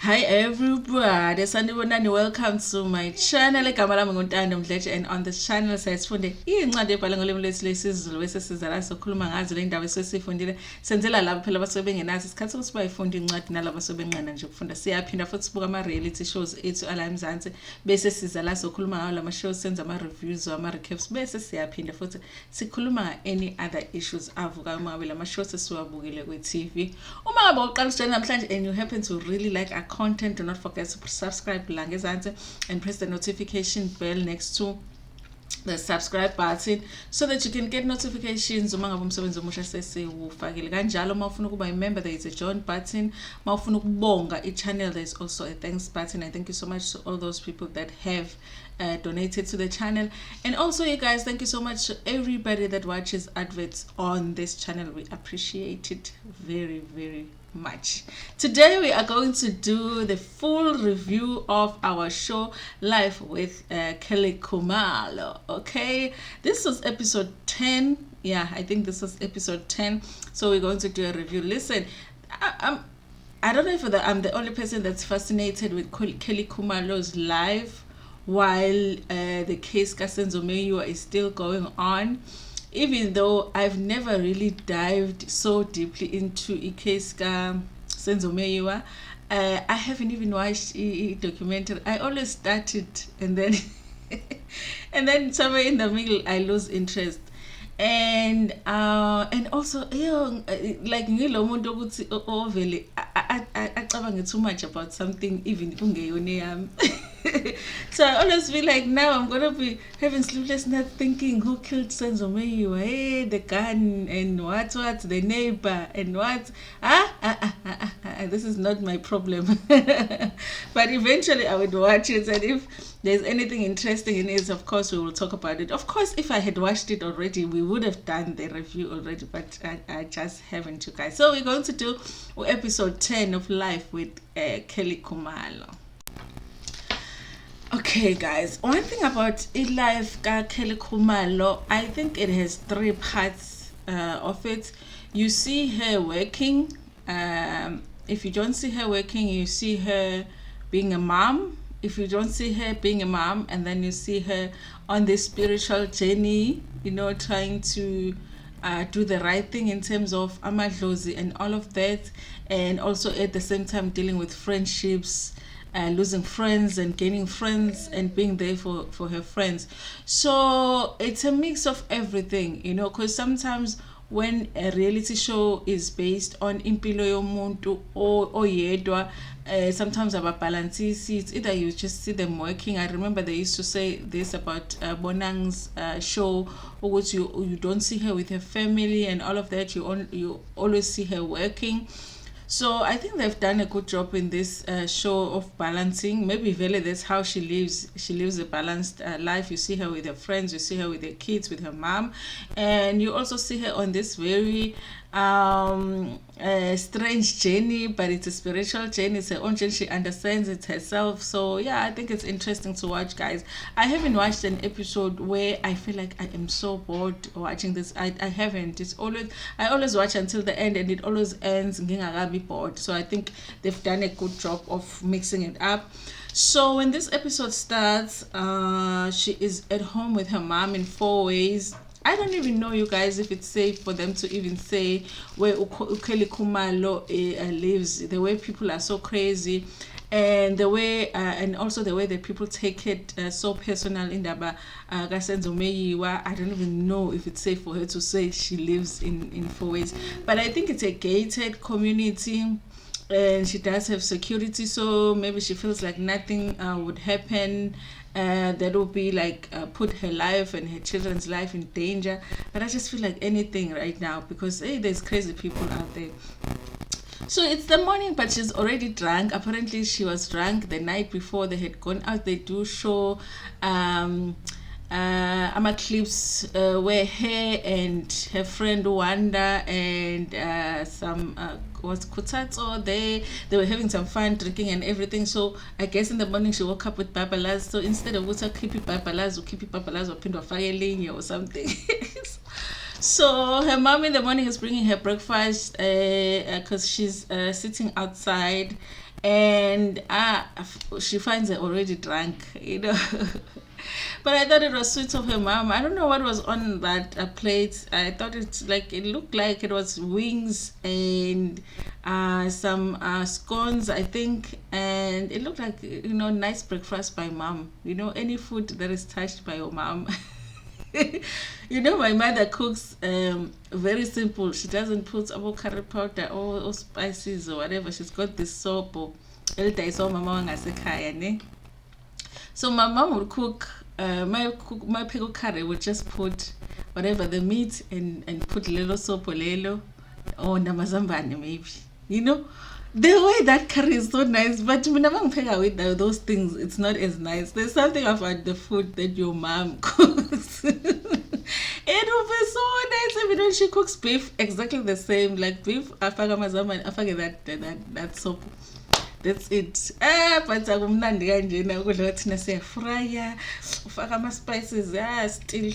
Hi everybody, sanibonani, welcome to my channel. Igama lami nguNtando Mdletshe, and on this channel sifunde incwadi ebhalwe ngolimi lwethu lwesiZulu bese siza la sokhuluma ngazo le ndaba esesifundile. Senzela labo phela abasuke bengenazi isikhathi ukuthi bayifunde incwadi nalabo abasuke benqena nje ukufunda. Siyaphinda futhi sibuka ama reality shows ethu ala eMzansi bese siza la sokhuluma ngawo lama shows, senza ama reviews ama recaps bese siyaphinda futhi sikhuluma nga any other issues avuka uma ngabe lama shows esiwabukile kwe TV. Uma ngabe uqala ukujoin namhlanje and you happen to really like our content, do not forget to subscribe and press the notification bell next to the subscribe button so that you can get notifications uma ngabe umsebenzi omusha sesiwufakile. Kanjalo uma ufuna ukuba member, there is a join button. Uma ufuna ukubonga channel, there is also a thanks button. I thank you so much to all those people that have donated to the channel, and also you guys, thank you so much to everybody that watches adverts on this channel. We appreciate it very, very much. Today we are going to do the full review of our show Live with Kelly Khumalo. Okay, this was episode 10. Yeah, I think this was episode 10, so we're going to do a review. Listen, I don't know if I'm the only person that's fascinated with Kelly Khumalo's life while the case Senzo is still going on, even though I've never really dived so deeply into a case Senzo. I haven't even watched a documentary. I always started and then and then somewhere in the middle I lose interest. And also like ngilo muntu ukuthi ovele acabange too much about something even kungeyona yami. So I always feel like now I'm gonna be having sleepless nights thinking who killed Senzo, hey, the gun and what the neighbor and what this is not my problem. But eventually I would watch it, and if there's anything interesting in it, of course we will talk about it. Of course, if I had watched it already, we would have done the review already, but I just haven't, you guys. So we're going to do episode 10 of Life with Kelly Khumalo. Okay guys, one thing about Life Kelly Khumalo, I think it has 3 parts of it. You see her working. If you don't see her working, you see her being a mom. If you don't see her being a mom, and then you see her on this spiritual journey, trying to do the right thing in terms of amadlozi and all of that, and also at the same time dealing with friendships, losing friends and gaining friends and being there for her friends. So it's a mix of everything, because sometimes when a reality show is based on impilo yomuntu or yedwa, sometimes about balances, it's either you just see them working. I remember they used to say this about Bonang's show, which you don't see her with her family and all of that. You always see her working. So I think they've done a good job in this show of balancing. Maybe Vele, that's how she lives. She lives a balanced life. You see her with her friends, you see her with her kids, with her mom, and you also see her on this very strange journey, but it's a spiritual journey. It's her own journey. She understands it herself. So yeah, I think it's interesting to watch, guys. I haven't watched an episode where I feel like I am so bored watching this. I haven't. I always watch until the end, and it always ends ngingakabi bored. So I think they've done a good job of mixing it up. So when this episode starts, she is at home with her mom in 4 ways. I don't even know, you guys, if it's safe for them to even say where Kelly Khumalo lives. The way people are so crazy, and the way and also the way that people take it so personal. In Daba Senzo, I don't even know if it's safe for her to say she lives in 4 ways. But I think it's a gated community, and she does have security, so maybe she feels like nothing would happen that will be like put her life and her children's life in danger. But I just feel like anything right now, because there's crazy people out there. So it's the morning, but she's already drunk. Apparently she was drunk the night before they had gone out. They do show clips where her and her friend Wanda and some was Kutatso, they were having some fun drinking and everything. So I guess in the morning she woke up with babalas. So instead of water, keep babalas or pindo fire or something. So her mom in the morning is bringing her breakfast because she's sitting outside, and she finds her already drunk, But I thought it was sweet of her mom. I don't know what was on that plate. I thought it looked like it was wings and some scones, I think, and it looked like nice breakfast by mom. Any food that is touched by your mom. My mother cooks very simple. She doesn't put avocado powder or spices or whatever. She's got this soap or mama wangasekhaya ne. So my mom would cook. My pickle curry would just put whatever the meat and put little soap or lelo or namazambane maybe. The way that curry is so nice, but whenever I with those things, it's not as nice. There's something about the food that your mom cooks. It will be so nice even when she cooks beef exactly the same, like beef afaka mazambane afaka that soap. That's it. But akumnandi kanjena ukudla thina siyafrya ufaka ama spices still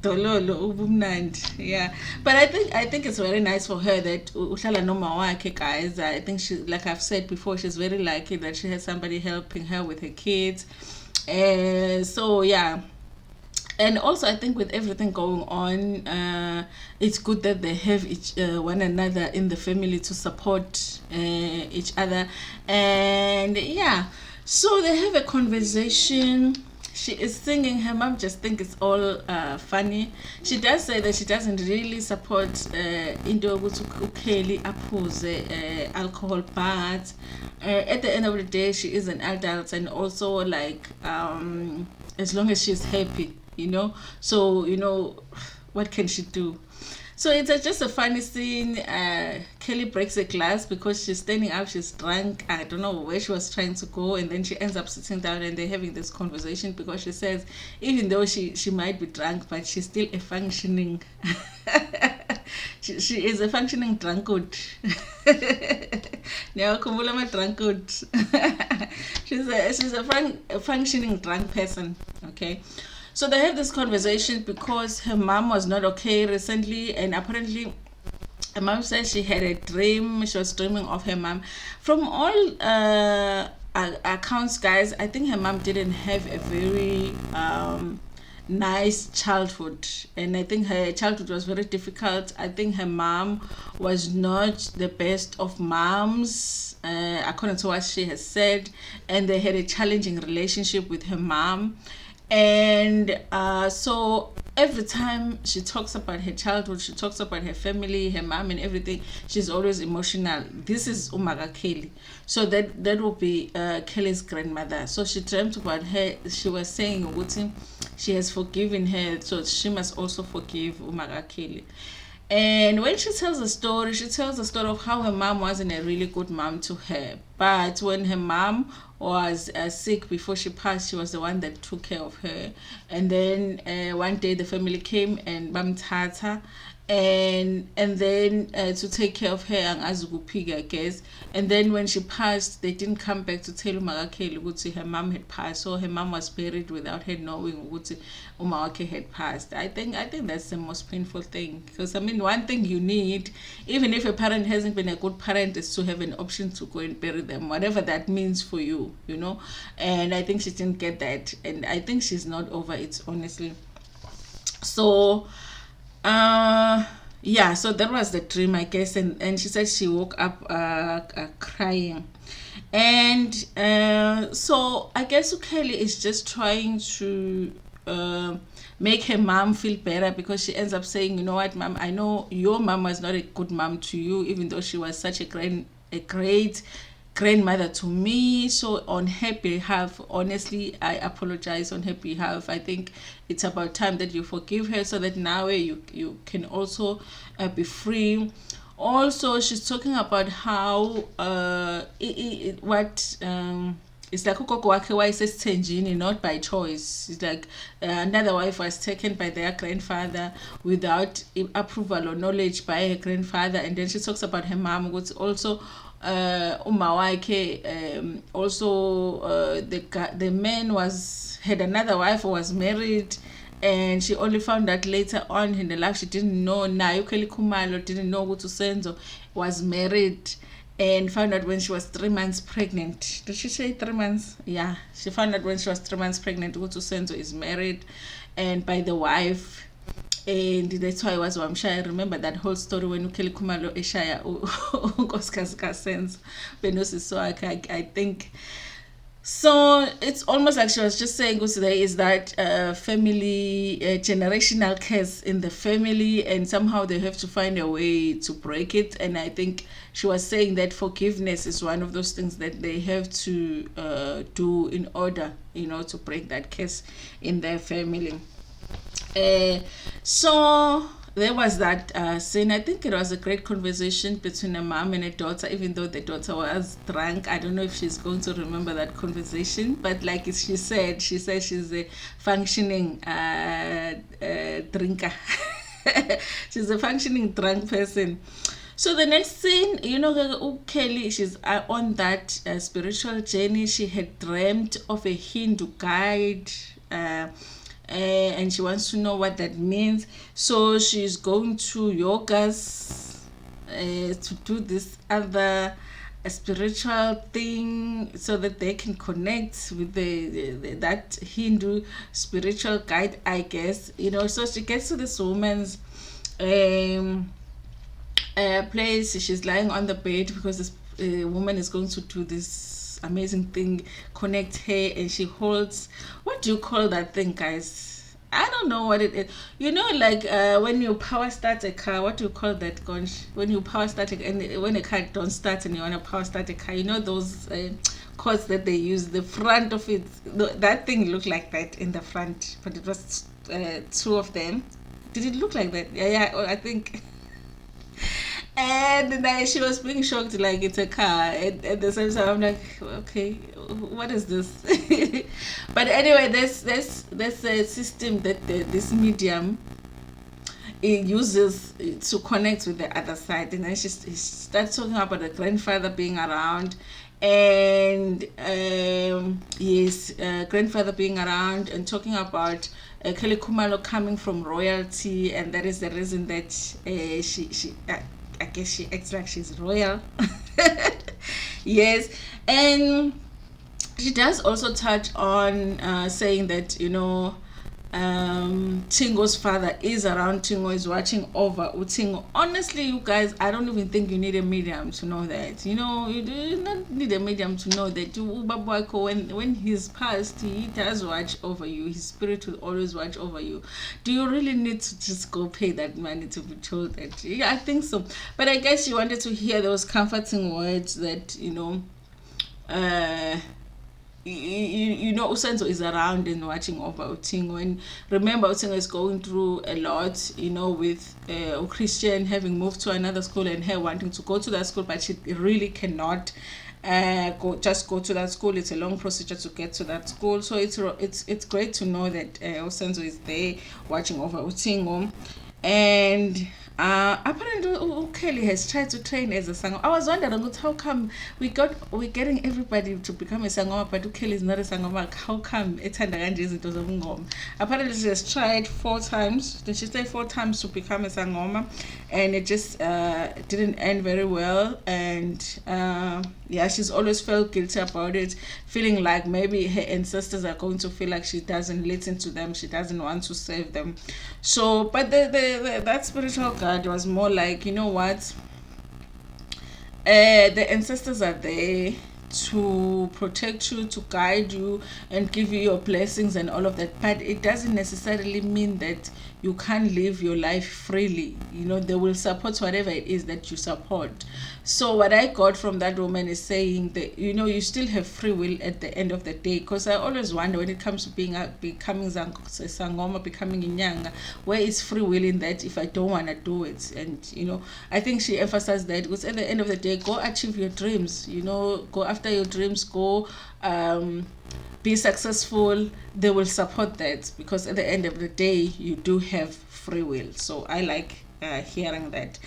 dololo ubumnandi. Yeah, but I think it's very nice for her that uhlala noma wakhe, guys. I think she, like I've said before, she's very lucky that she has somebody helping her with her kids. So yeah. And also, I think with everything going on, it's good that they have one another in the family to support each other. And yeah, so they have a conversation. She is singing. Her mom just thinks it's all funny. She does say that she doesn't really support into Kelly aphuze alcohol, but at the end of the day, she is an adult, and also like as long as she's happy. So what can she do? So it's just a funny scene. Kelly breaks a glass because she's standing up, she's drunk. I don't know where she was trying to go, and then she ends up sitting down and they're having this conversation because she says even though she might be drunk, but she's still a functioning she is a functioning drunkard. Drunkard. She's a functioning drunk person. Okay. So they have this conversation because her mom was not okay recently, and apparently her mom said she had a dream. She was dreaming of her mom. From all accounts, guys, I think her mom didn't have a very nice childhood, and I think her childhood was very difficult. I think her mom was not the best of moms, according to what she has said, and they had a challenging relationship with her mom. And so every time she talks about her childhood, she talks about her family, her mom and everything, she's always emotional. This is Umaga Kelly. So that will be Kelly's grandmother. So she dreamt about her. She was saying she has forgiven her, so she must also forgive Umaga Kelly. And when she tells the story, she tells the story of how her mom wasn't a really good mom to her. But when her mom was sick before she passed, she was the one that took care of her. And then one day the family came and bamthatha, and then to take care of her and azugupig, I guess. And then when she passed, they didn't come back to tell Umagakeli ukuthi her mom had passed. So her mom was buried without her knowing ukuthi Umagake had passed. I think that's the most painful thing, because I mean, one thing you need, even if a parent hasn't been a good parent, is to have an option to go and bury them, whatever that means for you, And I think she didn't get that, and I think she's not over it, honestly. So yeah, so that was the dream, I guess, and she said she woke up crying. And so I guess Kelly is just trying to make her mom feel better, because she ends up saying, you know what, mom, I know your mom was not a good mom to you, even though she was such a great grandmother to me. So on her behalf, honestly, I apologize on her behalf. I think it's about time that you forgive her, so that now you can also be free. Also, she's talking about how it's like ugogo wakhe wayesesithenjini, not by choice. It's like another wife was taken by their grandfather without approval or knowledge by her grandfather. And then she talks about her mom, which also uma wakhe also the man had another wife who was married, and she only found out later on in the life. She didn't know. Kelly Khumalo didn't know who Senzo was married. and found out when she was 3 months pregnant. Did she say 3 months? Yeah, she found out when she was 3 months pregnant. Utu Senzo is married and by the wife. And that's why I was Wamsha. I remember that whole story when Kelly Khumalo Eshaya Senzo. So I think so. It's almost like she was just saying today is that family generational curse in the family, and somehow they have to find a way to break it. And I think she was saying that forgiveness is one of those things that they have to do in order, to break that curse in their family. So there was that scene. I think it was a great conversation between a mom and a daughter, even though the daughter was drunk. I don't know if she's going to remember that conversation, but like she said she's a functioning drinker. She's a functioning drunk person. So the next scene, Kelly, she's on that spiritual journey. She had dreamt of a Hindu guide, and she wants to know what that means. So she's going to yogas to do this other spiritual thing so that they can connect with that Hindu spiritual guide, I guess. So she gets to this woman's place. She's lying on the bed because this woman is going to do this amazing thing, connect her, and she holds, what do you call that thing, guys? I don't know what it is. Like when you power start a car, what do you call that, Gonch? When you power start and when a car don't start and you want to power start a car, those cords that they use, the front of it, that thing looked like that in the front, but it was two of them. Did it look like that? Yeah, I think. And then she was being shocked like it's a car. And at the same time, I'm like, okay, what is this? But anyway, there's a system that this medium it uses to connect with the other side. And then she starts talking about the grandfather being around. And yes, grandfather being around, and talking about Kelly Khumalo coming from royalty, and that is the reason that she I guess she acts like she's royal. Yes, and she does also touch on saying that Tingo's father is around. Tingo is watching over Utingo. Honestly, you guys, I don't even think you need a medium to know that. You do not need a medium to know that when he's passed, he does watch over you. His spirit will always watch over you. Do you really need to just go pay that money to be told that? Yeah, I think so. But I guess you wanted to hear those comforting words that Senzo is around and watching over Utingo. And remember, Utingo is going through a lot, with Christian having moved to another school and her wanting to go to that school, but she really cannot go to that school. It's a long procedure to get to that school. So it's great to know that Senzo is there watching over Utingo. And apparently Kelly has tried to train as a sangoma. I was wondering how come we're getting everybody to become a sangoma, but Kelly is not a sangoma. How come apparently she has tried 4 times. Did she say 4 times to become a sangoma, and it just didn't end very well. And she's always felt guilty about it, feeling like maybe her ancestors are going to feel like she doesn't listen to them, she doesn't want to save them. So but that spiritual guide was more like, the ancestors are there to protect you, to guide you, and give you your blessings and all of that. But it doesn't necessarily mean that you can't live your life freely. They will support whatever it is that you support. So what I got from that woman is saying that you still have free will at the end of the day. Because I always wonder, when it comes to becoming sangoma, becoming inyanga, where is free will in that if I don't want to do it? And I think she emphasized that, because at the end of the day, go achieve your dreams. Go after your dreams. Go be successful. They will support that, because at the end of the day, you do have free will. So I like hearing that.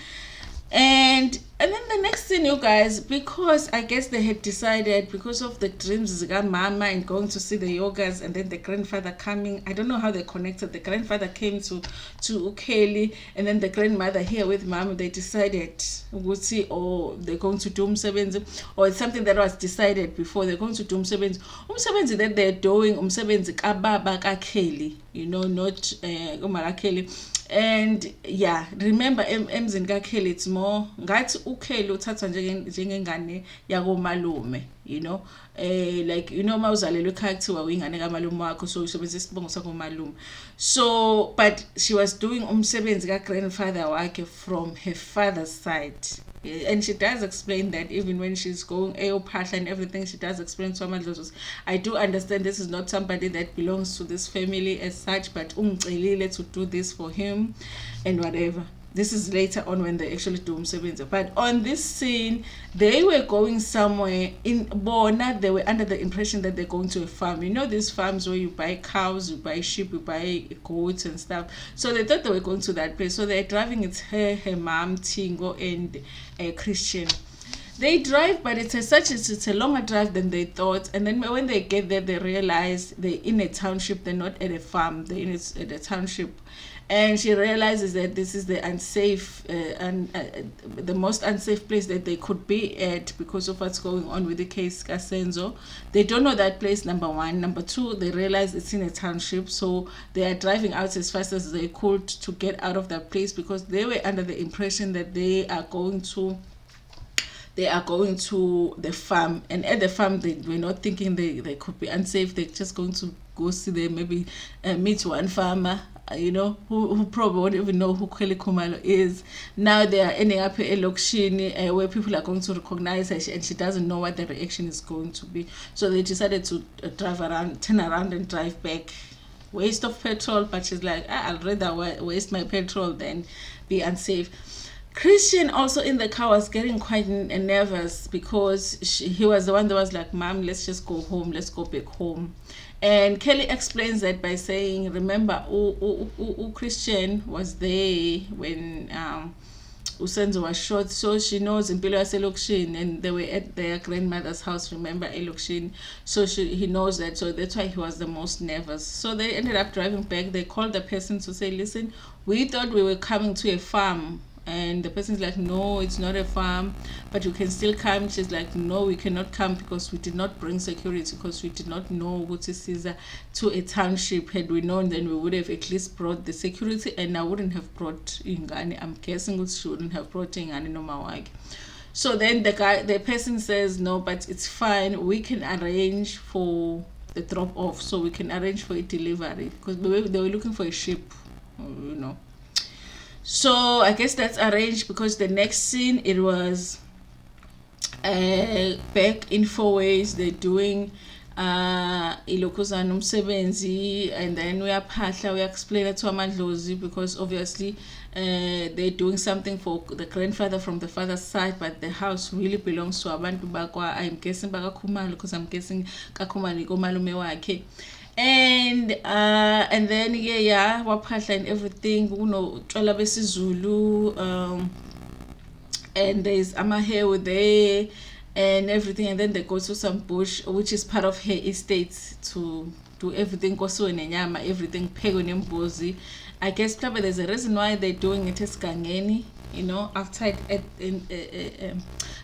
And And then the next thing, you guys, because I guess they had decided, because of the dreams mama and going to see the yogas, and then the grandfather coming, I don't know how they connected. The grandfather came to Kelly, and then the grandmother here with mom, they decided, we'll see, or they're going to do umsebenzi, or it's something that was decided before. They're going to do umsebenzi that they're doing, umsebenzi kababa ka Kelly, not umaka Kelly. And yeah, remember emzini kaKelly, it's more ngathi uKelly uthathwa njengengane yakomalume, like mawuzalelwe ekhaya kuthiwa uyingane kamalume wakho, so usebenzisa isibongo sakomalume. So but she was doing umsebenzi ka-grandfather wakhe from her father's side. And she does explain that even when she's going Eophahla and everything, she does explain to Amadlosos, I do understand this is not somebody that belongs to this family as such, but umcelile to do this for him and whatever. This is later on when they actually do umsebenzi. But on this scene, they were going somewhere in Bona. They were under the impression that they're going to a farm. These farms where you buy cows, you buy sheep, you buy goats and stuff. So they thought they were going to that place. So they're driving. It's her mom, Tingo, and Christian. They drive, but it's a longer drive than they thought. And then when they get there, they realize they're in a township. They're not at a farm. They're in a township. And she realizes that this is the unsafe the most unsafe place that they could be at because of what's going on with the case Senzo. They don't know that place, number one. Number two, they realize it's in a township, so they are driving out as fast as they could to get out of that place, because they were under the impression that they are going to the farm, and at the farm they were not thinking they could be unsafe. They're just going to go see them, maybe meet one farmer, who probably won't even know who Kelly Khumalo is. Now they are ending up in Lokshini, where people are going to recognize her, and she doesn't know what the reaction is going to be. So they decided to turn around and drive back. Waste of petrol, but she's like, I'd rather waste my petrol than be unsafe. Christian also in the car was getting quite nervous, because he was the one that was like, Mom, let's just go home, let's go back home. And Kelly explains that by saying, remember, Christian was there when Senzo was shot, so she knows Impilo Yaselokshini, and they were at their grandmother's house, remember, Elokshini, so he knows that, so that's why he was the most nervous. So they ended up driving back. They called the person to say, listen, we thought we were coming to a farm. And the person's like, no, it's not a farm, but you can still come. She's like, no, we cannot come because we did not bring security, because we did not know what is Caesar to a township. Had we known, then we would have at least brought the security, and I wouldn't have brought Ingani. I'm guessing she wouldn't have brought Ingani no Mawagi. So then the person says, no, but it's fine. We can arrange for the drop off, so we can arrange for a delivery, because they were looking for a ship, So I guess that's arranged, because the next scene, it was back in 4 ways. They're doing ilokuzana umsebenzi, and then we explain it to Amadlozi, because obviously they're doing something for the grandfather from the father's side, but the house really belongs to abantu bakwa, I'm guessing baka Khumalo, because I'm guessing kaKhumalo komalume wakhe. And then waphahla and everything, tshwala besiZulu, and there's amahewu there and everything, and then they go to some bush which is part of her estate to do everything, kosiwe nenyama, everything, phekwe nembuzi. I guess probably there's a reason why they're doing it esigangeni, outside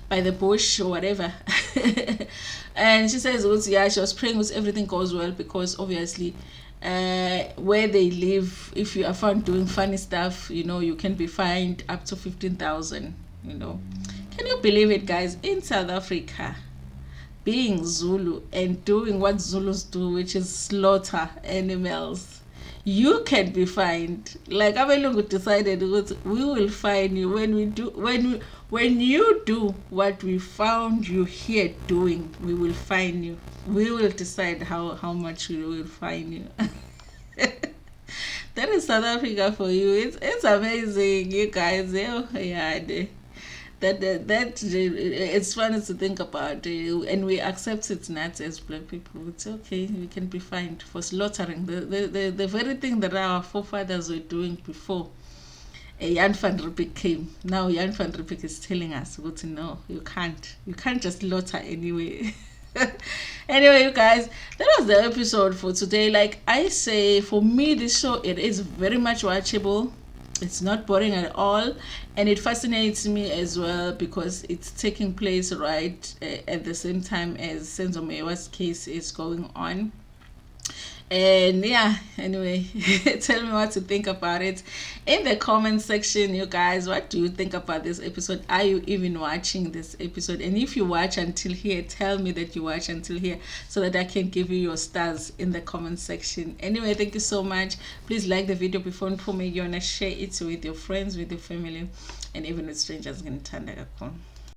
by the bush or whatever. And she says, she was praying with everything goes well, because obviously where they live, if you are found doing funny stuff, you can be fined up to 15,000. Can you believe it, guys? In South Africa, being Zulu and doing what Zulus do, which is slaughter animals, you can be fined. Like Abelungu decided, we will fine you when you do what we found you here doing. We will fine you. We will decide how much we will fine you. That is South Africa for you. It's amazing, you guys. That it's funny to think about, and we accept it not as black people. It's okay, we can be fined for slaughtering the very thing that our forefathers were doing before. Jan van Riebeeck came. Now Jan van Riebeeck is telling us, no, you can't just lotter anyway. Anyway, you guys, that was the episode for today. Like I say, for me, this show, it is very much watchable. It's not boring at all, and it fascinates me as well because it's taking place right at the same time as Senzo Mewa's case is going on. And yeah, anyway, tell me what to think about it in the comment section, you guys. What do you think about this episode? Are you even watching this episode? And if you watch until here, tell me that you watch until here so that I can give you your stars in the comment section. Anyway, thank you so much. Please like the video before me. You wanna share it with your friends, with your family, and even with strangers.